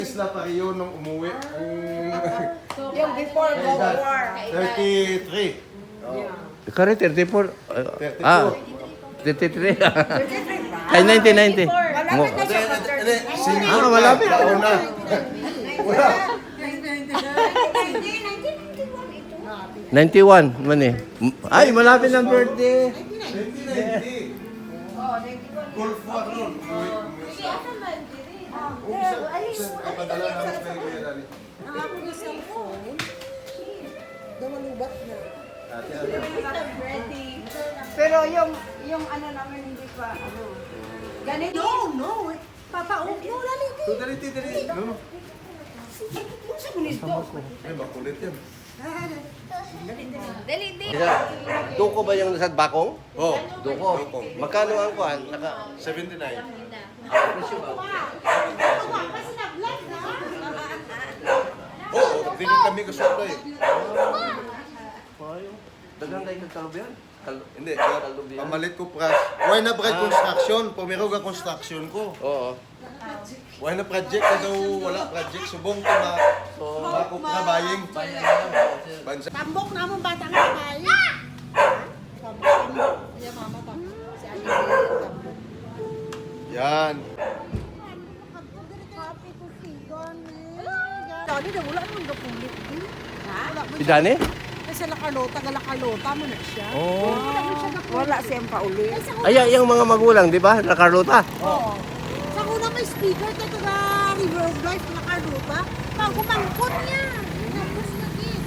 Isla Pario nung umuwi. Yung before World War. 33. Kari 34. 34. Ah, 33. Ay, 1990. Mo. Malapit na siya pa 30. Ah, malapit. Una. Wala. 91 man eh. Ay, malapit ng birthday. 1990. Golf war nun. Ipadala namin sa Kuya Dani. Ako na cellphone. Dawalubat na. Pero yung ano namin hindi pa ano. Ganito. No. Papaupo. Lali. Dali. No. Sa kunis ko. Ay, makulit yan. Duko ba yung nasa bakong? Oh, Duko. Magkano ang kuhan? Naka 79. Oo, dili kami kasundo eh. Dagang kayo kagkalubyan? Hindi, pamalit ko price. Why na bright construction? Pumiro ka construction ko. Oo. Why na project na daw wala project. Subong ko na makop na buying. Bansa. Tambok na mo bata nga kayo. Tambok. Yung mama tambok. Si Ate tambok. Yan. Dali na wala nang gapulit. Ha? Si Dani? Kasi lakalota mo na siya. Oo. Wala siyang pauli. Ay, yung mga magulang, di ba? Nakarlota. Oo. Sa una may speaker ka taga River of Life nakalota. Pag kumangkot niya. Tapos na din.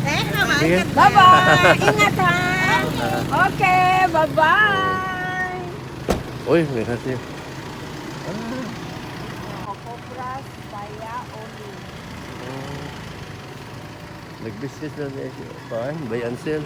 Teka, Sige. Bye-bye! Ingat ha! Okay, bye-bye! Uy, may kasi. Kopras, Baya, Oli. Nag-business na niya siya. Paan? Buy and sell.